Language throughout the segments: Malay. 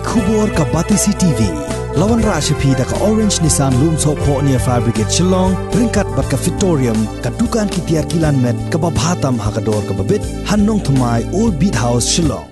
Khubor ka Batisi TV. Lawan Rashapi da ka Orange Nissan Loom So Po near Fire Brigade Shillong, Ringkat bat ka Victorium, ka Dukan ki Tiar Kilan Met, ka Babhatam Hakador ka Babit, Hannong Thumai Old Beat House Shillong.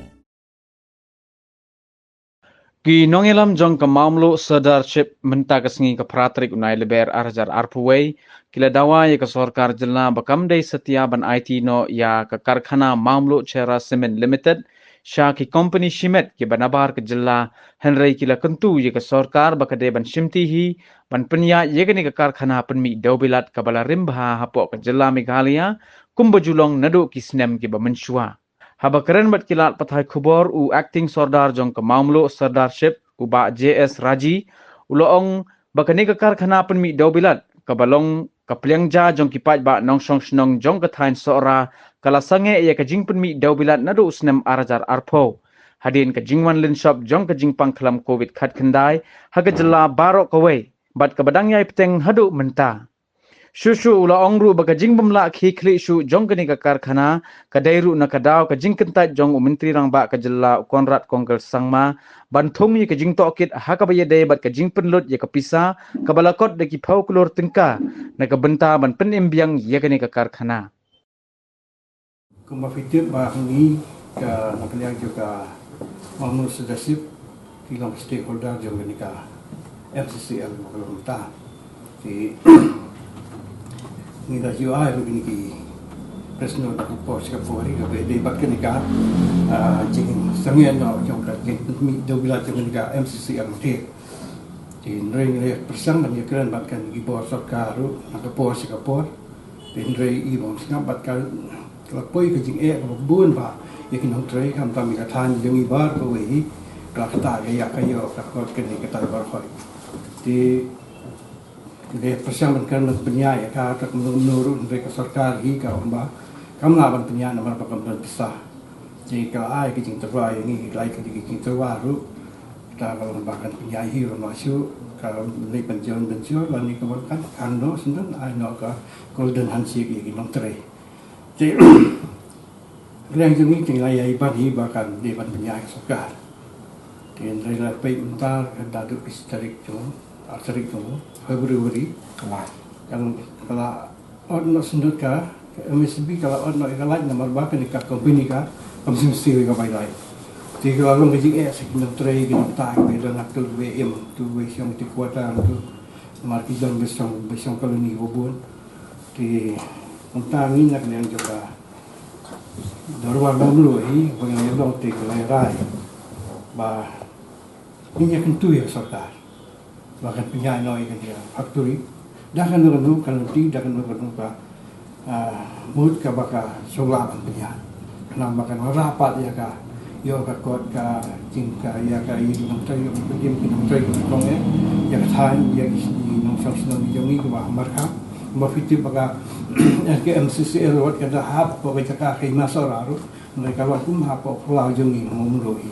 Ki nongelam jong ka mamlo sadarship menta kasngi ka pratrik unai leber arjar arpuway kila dawa ya ka sorkar jilna bakamdai setia ban IT no ya ka karkhana mamlo chera cement limited sha ki company shimet ki banabar ka jilla henry kila kentu ya ka sorkar bakade ban shimti hi ban penya ya ka karkhana penmi daubilat ka bala rimbha hapo ka jilla Meghalaya kumbajulong nado ki snem ki bamenshua. Haba keren bat kilat pathai khubor u acting sordar jong ka mamlo sardarship u ba JS Raji uloong bakani ka karkhana penmi daubilat ka balong ka pliangja jong kipat ba nongsong snong jong ka thain sora kala sange ya ka jing penmi daubilat nado usnem arajar arpo hadin ka jingwan lin shop jong ka jing pangklam covid khat khandai haga jilla barok kawai bat ka badang yai peteng hadu menta. Shushu ula ongru baka jing bamla khi khli shu jong kani ka karkhana ka dairu na ka daw ka jing kentat jong menteri rang ba ka jilla Konrad Kongkel Sangma banthung ye ka jing tokit ha ka baye dai bat ka jing penlut ye ka pisa ka balakot de ki phau klor tengka na ka benta ban pen imbiang ye kani ka karkhana kuma fitip ba ngi ka nakliang juga mamnu sedasip kilang stakeholder jong kani ka FCCL kalau ta di ni dah jua begini ki presno tak pos ke fori ke de bat ke nika jing sangian no jong ka jing mi do bila jong nika MCC amti tin ring le persang dan yakran bat kan gi bor sarkar ru nak pos ke por tin rei i bom snap bat ka poi ke jing bun ba yakin hong trei kam tam ka than jong i bar ko wi ka ta ya ka yo ka ko ke nika ta bar khoi ti de persiapan kan penyai ka tak menurut mereka sarkar hi ka umba kamla ban penyai nomor pakam dan pisah jika ai ke jing terwa ini lai ke jing terwa ru kita kalau bahkan penyai hi ro masuk kalau le penjon lan ni kan ando senden ai no ka golden handshake ki nom tre je yang jing ni lai ai ban hi bahkan de ban penyai sarkar dan rela pe untar kan dadu historik tu arterik tu Februari kalau ono sendut ka MSB kalau ono ikalaj nomor berapa ni ka company ka mesti ka bailai ti kalau ngejing sekian tray ki tak be dan aktul WM tu we yang ti kuota tu marki dan besong koloni bobon ti untangin nak yang juga dorwar mamlu hi bagi yang dong ti rai ba ini kan tu ya sarkar bahkan penyai noi kan dia factory dah kan nunggu kan tidak kan nunggu ka mood ka baka solaban penyai kenapa kan rapat ya ka yo ka kot ka jingka ya ka ini menteri menteri kong ya ka than ya ni nong sosno ni jongi ka marka mafiti baka ke MCCL wat ka hap po ka ka masararu mereka wat kum hap po pulau jongi ngomroi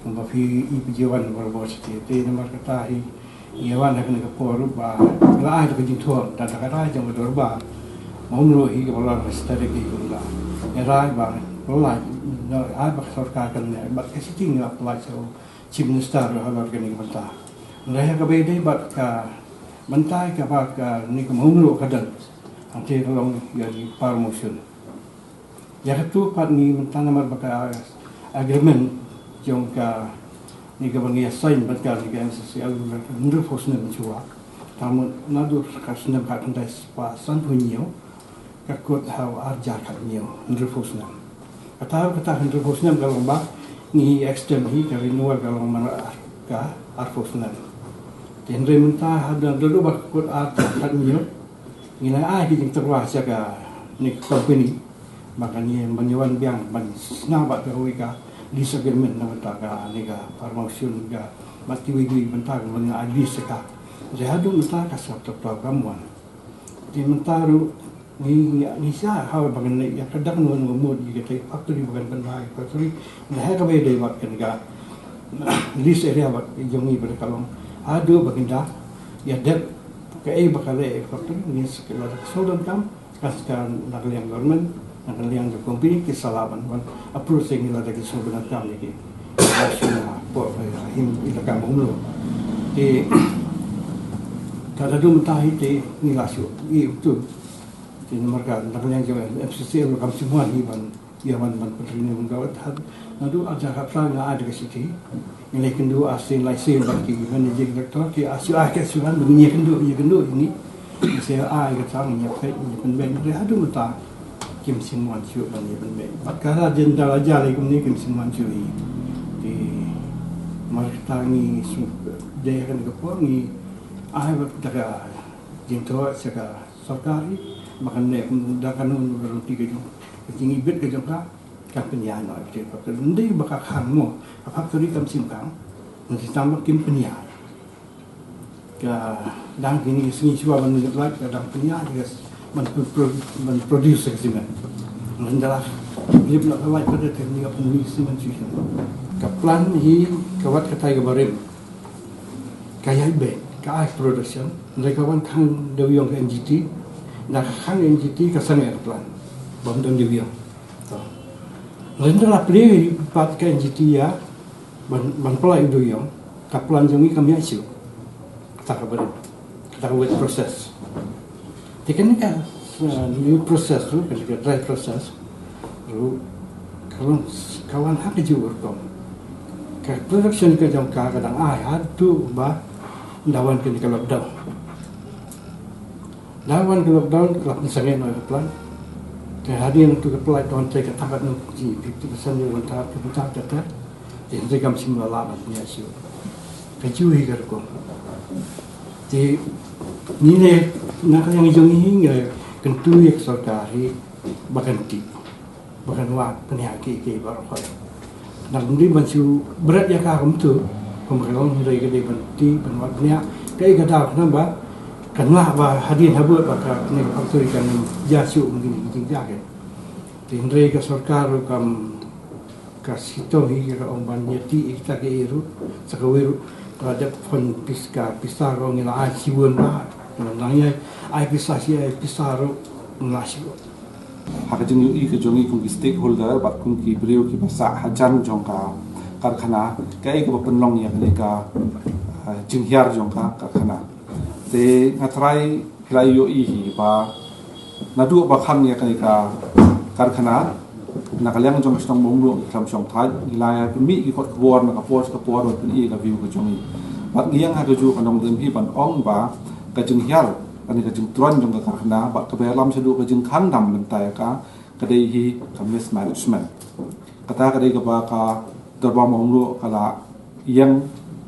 mafi ipijawan berbos ti nomor kata hi Iwan nak nak poru ba, lah itu kejing tuan, dan tak ada yang berdor ba, mau meluhi kebalan strategi gula, era ba, pola, ada sarkar kan, bat kesing lah pola so, chief minister halar kan ni banta, leher kebede bat ka, bantai ka ba ka ni ka mau meluh kadan, nanti kalau jadi promotion, ya tu pat ni banta nomor baka agreement jong ka ni ka bangi sign bat ka ni ka MCC under posne menjua tamu nadu kasne ka tandai pa san punyo ka kot how arjar ka nyo under posne kata under posne kalau ba ni extend hi ka renewal kalau mana ka ar posne den rementa hada dulu ba kot arjar ka nyo ni la ai ki jing terwa sia ka ni company makanya menyuan biang ban snabat ka ka disagreement na mataga niga promotion ga matiwi mentag mga adis ka jahadu mataga sa program wan di mentaru ni sa how bagan ya kadak no ngomod gitu factory bagan bandai factory na haka be day wat kan ga list area wat jongi berkalong adu baginda ya dep ke bakale factory ni sekelar sodan kam kaskan nagliang government nakaliang ke company kesalahan approach yang nila dari sebenarnya kami ni nasional po him ilaka mulu di kada dum tahi te nilasyo itu di mereka yang jawa FCC lo kam semua hiban yaman man petrini mengawat nadu aja kapsa nga ada ke siti nilai kendu asin laisi bagi managing director ki asu ke suan bunyi kendu ini saya ke sang nya pe ni penben re hadu mata kim simwan chu ban ni penben bakara jendal aja le ni kim simwan chu di marta ni su de kan ke po ni daga jinto saka sarkari makan ne da kanun berhenti ke jing ibet ke jangka kan penyan no ke pak ndai baka khang mo apa kali kam sim kang nanti tambah kim penyan ka dang kini sini cuba ban like dang penyan guys man produce ke sini mendalah lip nak like pada teknik penulis sini ka plan hi kawat katai gabarim kaya be ka production mereka wan khang dewiong ke NGT nak khang NGT ka sangat plan bom dan dewiong Lendra play pat ka NGT ya ban pelai dewiong ka plan jongi kami asyik tak kabar kita buat proses teknik kan new proses tu ketika dry proses lalu kawan hak juga kom ka production ke jangka kadang tu ba dawan ke lockdown kelap sangat no plan kehadiran tu apply tuan saya katakan no 50% yang tahap kita kata yang saya kami semula lawan punya isu kecui kerko di nilai nak yang hijau ini kentu yang sarkari bahkan wak penyakit ke baru nak beri bantu berat ya kagum tu pemberlawan dari kedai berhenti penwak punya kayak kata kenapa kanlah bah hadirin habut baka ni faktori kan jasu mungkin jaga tindre ke sarkar kam kasito hi ka omban yati ikta ke iru sakawiru ada pon pisaro ngila asiwon ba nanya ai pisaro ngasiwo hakajeng yu ke jongi kung stakeholder bat kung ki brio ki basa hajan jongka karkhana kai ko penlong ya ka jinghyar jongka karkhana te ngatrai hilayo ihi ba nadu ba kham ya ka karkhana nakalyang jong stong monglo kam song thai hilaya mi ki kot kwor na ka por pen i ka view ko jongi bat ngiang ha ju kanong dem hi ban ong ba ka jinghyar ani ka jing tuan jong ka karkhana ba ka belam sedu ka jing khang dam mentai ka kadai hi kamis management kata kadai ka ba ka darba monglo kala yang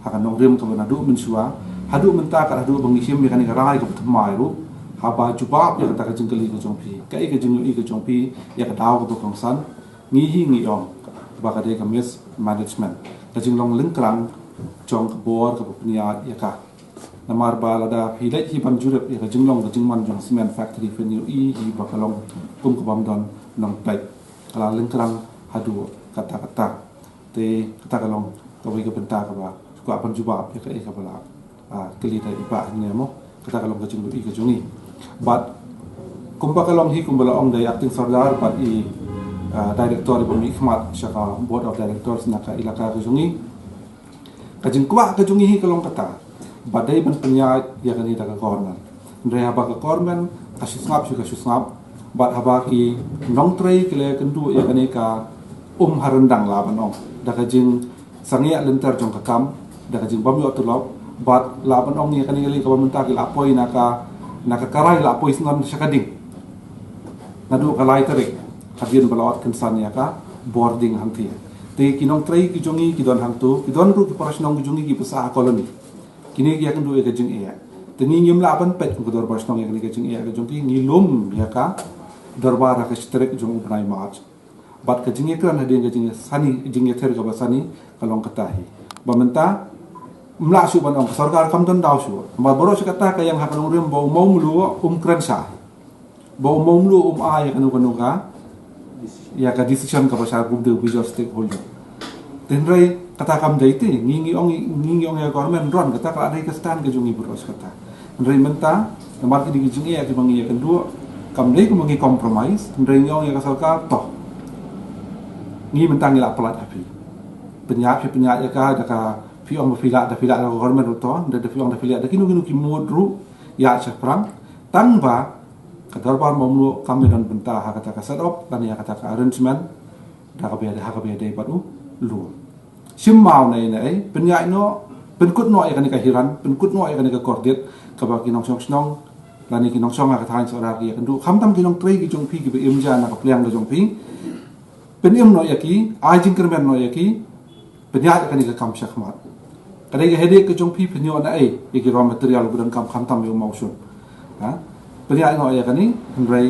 hakan nong rem ka nadu mensua hadu menta ka hadu bangisim ya kan ka rai ka thmai ru haba jubab ya kata ka jingkeli ka jongpi ka i ka jing i ka jongpi ya ka daw ka bokong san ngi hi ngi ong ba ka dei kamis management ka jing long lengkrang jong ka bor ka pnia ya ka namar ba la da philai hi ban jurep ya ka jing long ka jing man jong cement factory fen yu i hi ba ka long kum ka bam don nong plai kala lengkrang hadu kata te kata ka long ka wi ka benta ka ba ko apan jubab ya ka e ka bala keli dai ba ne mo kata ka long ka jing i ka jongi but kumpa ka long hi kumbala ong dai acting sardar but i director ibu hikmat syaka board of directors naka ilaka ka jongi ka jing kwa ka jongi hi ka long kata badai ban penya ya kan ida ka korman ndre haba ka korman ka susngap bat haba ki nong trei kele kendu ya kan ka harendang la ban ong da ka jing sangia lenter jong ka kam da ka jing bam yo tulop bat la ban ong ya kan kele ka bamenta ki lapoi naka karai lapoi snan syakading nadu kalai tarik hadian balawat kensan ya ka boarding hangti te kinong trei ki jongi ki don hangtu ki don ru ki parasnong ki jongi ki pesa koloni kini ya kan duwe ka jing e tengi ngim laban pet ko dor parasnong ya ka jing e ka jongi ngilum ya ka darbar ka strek jong upnai march bat ka jing e kan hadian ka jing sani jing e ter ka basani kalong katahi bamenta mla su ban ong sarkar kam don daw su ma boros kata ka yang hakan urem bau mau mulu krensa bau mau mulu ay kanu ka ya ka decision ka pasal group de visual stakeholder tenrai kata kam daite ngingi ong ya government ron kata ka ada ka stand ka jungi boros kata tenrai menta namar ki dijingi ya ki mangi ya kedua kam dai ko mangi compromise tenrai ngong ya ka sarkar to ngi menta ngi la pelat api penyap ya ka da ka piong bafila da government ruto da piong da fila da kinu ki modru ya cha prang tan ba ka darbar mamlu kami dan benta ha kata ka set up dan ya kata ka arrangement da ka be de padu lu simmau nei nei penya no penkut no ya ka hiran penkut no ya ka kordet ka ba ki nong snong dan ni ki nong song ka thain so ra ki kan du kham tam ki nong trei ki jong pi ki be im ja na ka pliang da jong pi penyem no ya ki ai jing kermen no ya ki penya ka ni ka kam shakmat kadai ke hede ke jong pi penyo na ai ki raw material gudan kam kham tam yo mau sun ha penya no ya kani ndrai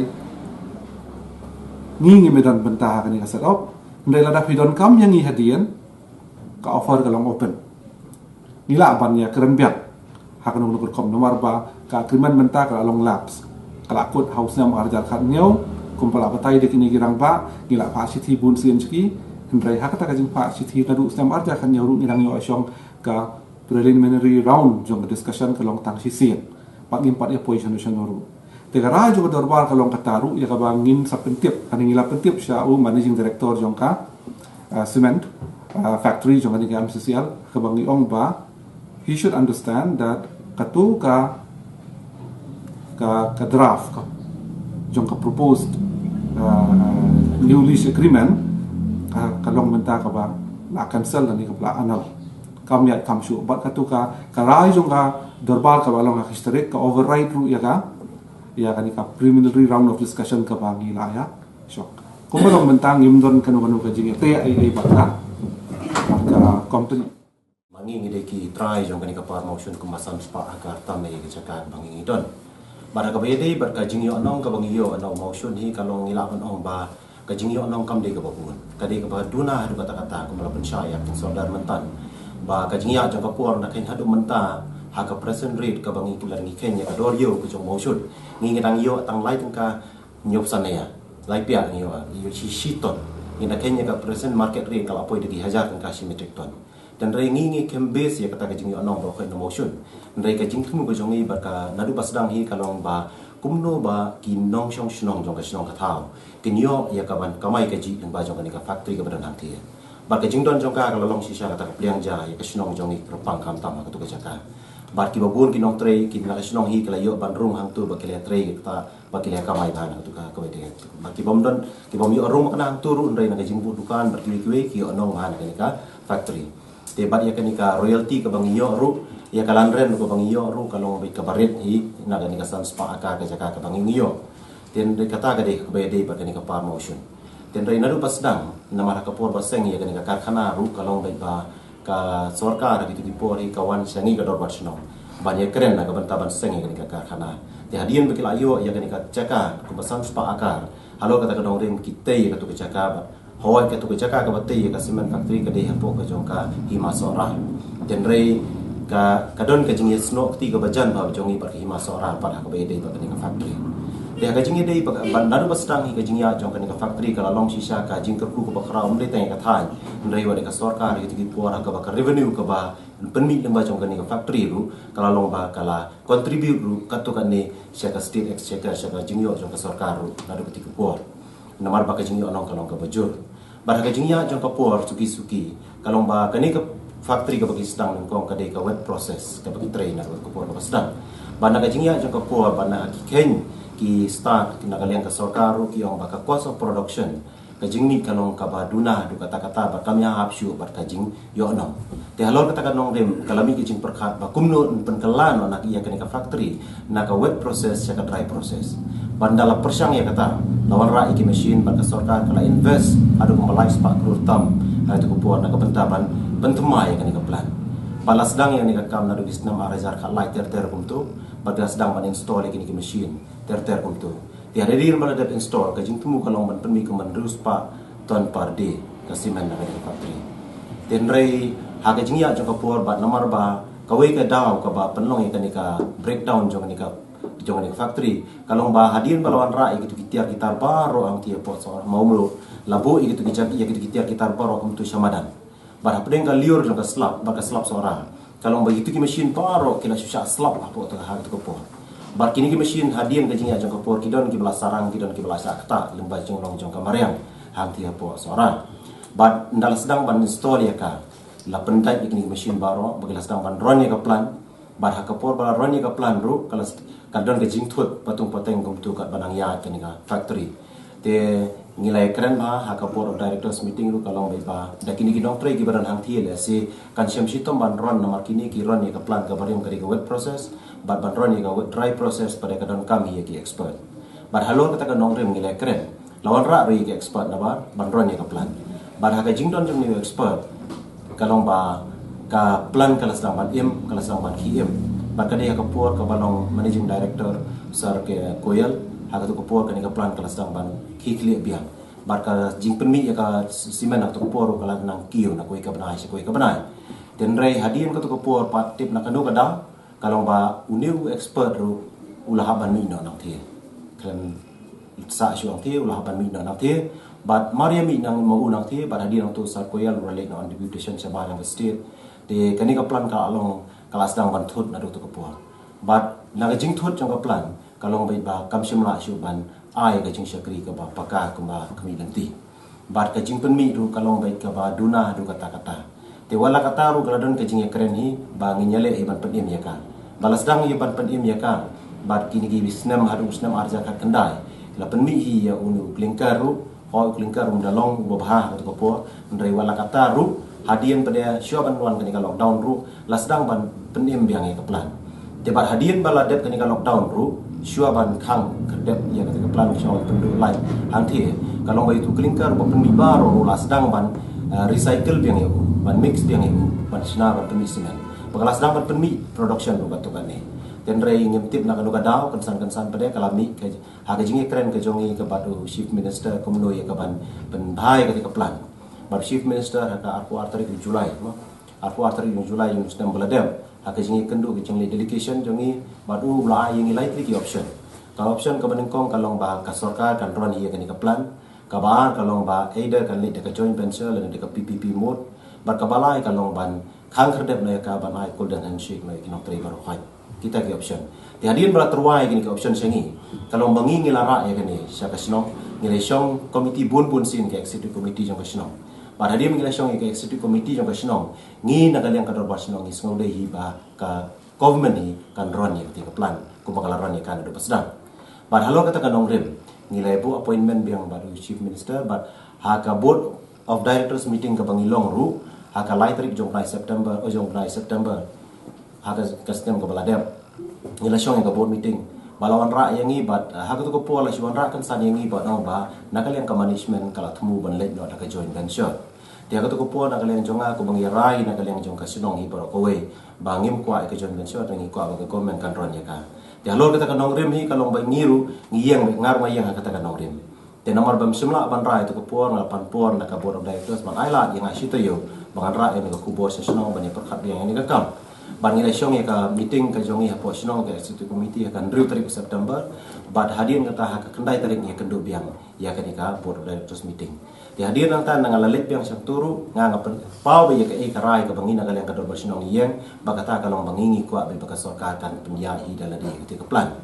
ngi medan benta kani ka set up ndai la da pidon kam yang ngi hadian ka offer ka long open nila ban ya keren biak hak nong ngur kom nomor ba ka agreement benta ka long labs kala kut house nam arjar khat nyau kumpala batai de kini girang ba nila pa city bun sien ski ndrai hak ta ka jing pa city ka du nam arjar khat nyau ru nirang yo asyong ka preliminary round jong discussion ka long tang si sien pak impat ya position ru tegara juga dorbar kalong kataru ya kabangin sa pentip kaning ila pentip siya managing director jong ka cement factory jong kaning MCCL kabangi ong ba he should understand that katu ka draft ka jong ka proposed new lease agreement kalong menta ka ba la cancel ni ka pla anal kamyat kamshu bat katu ka karai jong ka dorbar ka balong ka historic ka override ru ya kan ka preliminary round of discussion ka bangi la ya shock kumbalong mentang imdon kanu ka jing te ai baka company mangi ngi ki try jong kan ka par motion kumasan spa agar tamai ke cakap bangi don bara ka bede bar ka jing yo nong ka bangi yo no motion hi kalong ila on ong ba ka jing yo nong kam de ka babun ka de ka ba duna hadu kata kumala pensyaya saudar mentan ba ka jing ya jong ka por na ken hadu menta haka present rate ka bangi kilar ngi Kenya ka dorio ko jong motion ngi ngitang yo tang lai tangka nyop sanaya lai pia ngi yo shiton ngi na Kenya ka present market rate kala apoi di hajar tangka si metric ton dan rei ngi kembes ya kata ka jing yo nong ro ka motion rei ka jing tumu ko jong ngi ba ka nadu pasdang hi kalong ba kumno ba ki nong shong shnong jong ka shnong ka thao kinyo ya ka ban kamai ka ji ba jong ka factory ka badan hang tie ba ka jing don jong ka kalong sisa kata ka pliang ja ya ka shnong jong ngi propang kam tam ka tu ka jaka bar ki babun ki nong trei ki na sinong hi kala yo ban rung hang tu ba kile trei ta ba kile kamai ban tu ka ko de ba ki bom don ki bom yo rung kana hang tu ru ndai na jingbu dukan bar ki ki onong han ka factory te ba ya ka royalty ka bang yo ru ya kalan ren ko bang yo ru kalong ba ka barit hi na ka san spa ka jaka ka bang yo ten de kata ka de ba de ba ka par motion ten rei na ru pasdang na mara ka por ba seng ya ka karkhana ru kalong ba ka sorkar gitu di pori kawan sengi ka dorbat sno banyak keren na ka bantaban sengi ka karkhana ti hadian bekil ayo ya ka caka ku basan spa akar halo kata ka dong rim kitei ka tu ka caka hoi ka tu ka caka ka batei ka cement factory ka de hapo ka jongka himasora tenrei ka don ka jing sno ti ka bajan ba jongi par himasora par ka be de ka factory dia ka jing de bandar basdang ka jing ya jong ka factory ka long sisa ka jing ka ku ka bakra umre tang ka than ndai wa ka sarkar gitu ki puara ka ba revenue ka ba penmi lamba jong ka factory ru kala long ba kala contribute ru ka to ka ni sia ka state exchequer sia ka jing yo jong ka sarkar ru nadu ki puar namar ba ka jing yo nong ka long ka bajur bar ka jing ya jong ka puar suki kalong ba ka ni ka factory ka bagi sedang nong ka de ka wet process ka bagi trainer ka puar ka sedang bana ka jing ya jong ka puar bana ki ken ki start kinagalian ka sarkaru ki ong baka cost of production kajing ni kanong kabaduna du kata-kata ba kamya hapsyu bar kajing yo nong te halor kata kanong rem kalami kijing perkhat ba kumno penkelan nak iya ka factory na ka wet process ya ka dry process bandala persang ya kata lawan ra iki machine bar ka sarkar kala invest adu kumalai spak rutam ha itu kupuan na ka bentaban bentemai ka plan balas sedang yang ni ka kam na du gisnam arazar ka light ter kumtu pada sedang man install iki machine ter kumtu ti ada dir mana dat install ka jing tumu kalong man penmi ka man rus pa ton par day ka simen na ka factory tenrei ha ka jing ya jong ka por ba namar ba ka we ka daw ka ba penlong ka ni ka breakdown jong ni ka factory kalong ba hadin balawan ra gitu kitiar kitar baro ang tie pot so mau mulu labu gitu kijak ya gitu kitiar kitar baro kumtu samadan bara pedeng ka liur jong ka slap ba ka slap sora kalong ba gitu ki machine baro kila susah slap apa to ha gitu ko bar kini ki machine hadian ka jingya jong ka por kidon ki belas sarang kidon ki belas akta lemba jong long jong ka mariang hang tia po sora bat ndal sedang ban install ya ka la pentai ikni machine baro bagila sedang ban ron ye ka plan bar ha kapor bala ron ye ka plan ru kala kadon ke jing thut patung pateng gum tu kat banang ya ke ni ka factory te ngilai keren ba ha kapor of directors meeting ru kalong bai ba dakini ki dong tre ki baran hang thi le si kan syam sitom ban ron na markini ki ron ye ka plan ka barim kari ka wet process ban ron ye ka wet dry process pada kadon kami ye ki expert bar halon kata ka nong rem ngilai keren lawan ra ru ye ki expert na ban ron ye ka plan bar ha ka jing don jong ni expert kalong ba ka plan kala sedang ban im kala sedang ban khim bar ka dia ka por ka balong managing director sar ke koyal ha ka tu ka por ka ni ka plan kala sedang ban khi kli biang bar ka jing penmi ya ka simen nak tu ka por kala nang kiu na koi ka banai se koi ka banai den rei hadien ka tu ka por pat tip nak kanu ka dang kalong ba uniu expert ru ulah ban mi no nak thi kan sa syuang thi ulah ban mi no nak thi but Mariami nang mau nang thi but hadien tu sar koyal relate no deputation sama yang state de kani ka plan ka along kala sedang ban thut na tu ka por but na ka jing thut jong ka plan kalong bai ba kam sim la shu ban ai ka jing syakri ka ba paka ka ba kami nanti but ka jing penmi ru kalong bai ka ba duna ru kata-kata te wala kata ru galadon ka jing keren hi ba nginyale ban penim ya ka balas dang ye ban penim ya ka but kini ki bisnam hadu bisnam arja ka kendai la penmi hi ya unu klingkar ru ho klingkar ru dalong bobha ka ko po ndai wala kata ru hadian pada syoban wan kani ka lockdown ru la sedang ban penim biang ya ka plan debat hadian bala dep kani ka lockdown ru syoban khang kedep ya ka plan syaw pendu lain hang thi kalau bai tu klingkar bo penmi baro la sedang ban recycle biang ya ban mix biang ya ban sina ban penmi sinan bagala sedang ban penmi production ru ka tu kan ni dan rei ngimtip nak anu kadau kensan pada kalami ke ha jingi keren ke jongi ke batu chief minister komno ya ke ban bhai ke plan bar chief minister ha ka arpu artarik Julai arpu artarik Julai yung sistem beladem ha ke jingi kendu ke jengli delegation jongi badu la yang ilai tri option ka option ke benengkong kalong ba ka sarkar kan ron hi ke ni ke plan ka ba kalong ba either kan li de ke joint venture le de ke PPP mode bar ka balai kalong ban khang kherdep na ka ban ai golden handshake na kinok tri bar hoi kita ke option di hadian bala terwai gini ke option sengi kalau mengi ngilara ya gini sya kasno ngilai syong komiti bun sin ke executive committee jong kasno pada hadian ngilai syong ke executive committee jong kasno ngi nagal yang kador basno ngi sngo dei hiba ka government ni kan ron ya ke plan ku bakal ron ya kan do pasdang pada halo kata kanong rem ngilai bu appointment biang baru chief minister but ha ka board of directors meeting ke bangilong ru ha ka lai tarik jong September haga kastem ke baladem ngila syong ke board meeting balawan ra yang ngi bat haga tu ko pola syuan ra kan san yang ngi bat nang ba nakal yang ke management kala temu ban let no ka joint venture dia haga tu ko pola nakal yang jonga ko bangi rai nakal yang jong ka sinong hi baro ko we bangim kwa ke joint venture ngi kwa ba government kan ron ya ka dia lor kata kanong rem hi kalong ba ngiru ngiyang ngar ma yang kata kanong rem te nomor bam simla ban ra tu ko pola na pan por na ka board of directors ban ai la yang asito yo bangan ra yang ko bo sa sinong ban perkhat yang ni ka kam ban ngilai syong ya ka meeting ka jongi ha posno ke executive committee akan riu tarik September bad hadian kata ha ka kendai tarik ya kendu biang ya ka nika board of directors meeting di hadian nang tan nang lalit biang sang turu nga ngapen pau be ya ka karai ka bangina ka yang ka dor basno yang bakata kalong bangingi kwa be baka sarkar kan penyahi dalam di ketika plan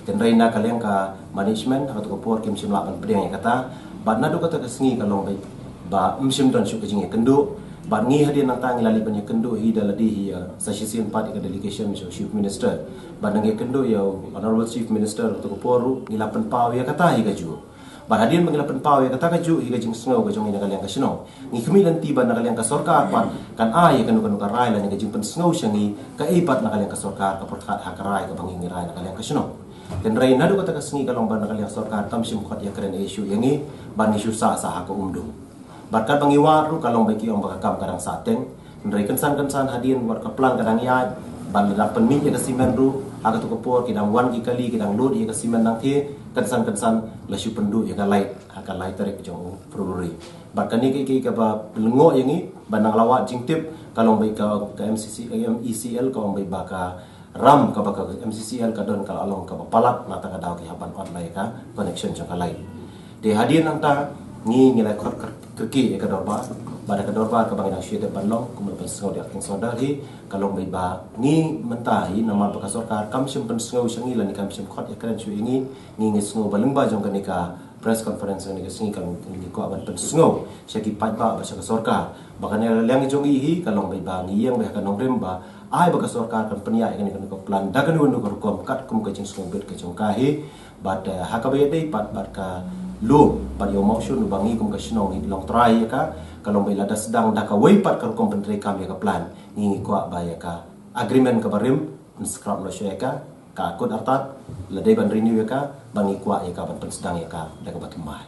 dan reina ka yang ka management ha to por kim simla ban pedeng ya kata bad nadu kata ka sengi kalong be ba msim don syuk jingi kendu ban ngi hadian nang tang lali banyak kendu hi daladi hi session part ka delegation so chief minister ban ngi kendu ya honorable chief minister to ko poru ngilapan pau ya kata hi gaju ban hadian mengilapan pau ya kata gaju hi gajing sngo gajong ina kalyang kasino ngi kemilan tiba na kalyang ka sarkar pan kan ay kanu ka rai la ngi jing pen sngo syangi ka ipat na kalyang ka sarkar ka perkhat ha karai ka bangi rai na kalyang kasino dan rai nadu kata kasngi kalong ban na kalyang sarkar tam sim khat ya keren issue yangi ban issue sa ha ka umdum barkat bangiwar ru kalong baki om bakam kadang sateng ndrai kensan hadian war ka plan kadang ya ban ladang penmi ya kasimen ru aga tu kopor kidang wan ki kali kidang load ya kasimen nang the kensan la syu pendu ya ka light akan light tarik jong Februari barkani ki ka ba lengo yangi banang lawat jingtip kalong bai ka MECL ka om bai baka ram ka baka MCCL ka don kala along ka palak mata ka daw ki haban online ka connection jong ka light de hadian nang ta ngi ngilai khot kerki ka dorba pada ka dorba ka bangina syede balong kumul pensau dia king soda hi kalong bai ba ngi mentahi nama baka sarkar kam sim pensau syangi lan kam sim khot ya kran syu ngi sengo baleng ba jong ka nika press conference ni kesini kan ni ko aban pensngo syaki pat ba ba sorkar bahkan yang jong ihi kalong bai bang yang ba kanong remba ai ba sorkar kan penia kan ko plan dagan wonu ko kom kat kum ka jing song bet ka jong kahi but hakabai dei pat ka lo pat yo motion bangi kum ka shnong ni long try ka kalong bai lada sedang da ka wei pat ka kom pentre kam ya ka plan ni ko ba ya ka agreement ka barim scrap lo syeka ka kod artat ladai ban renew ka bangi kwa ya ka ban sedang ya ka da ka batumai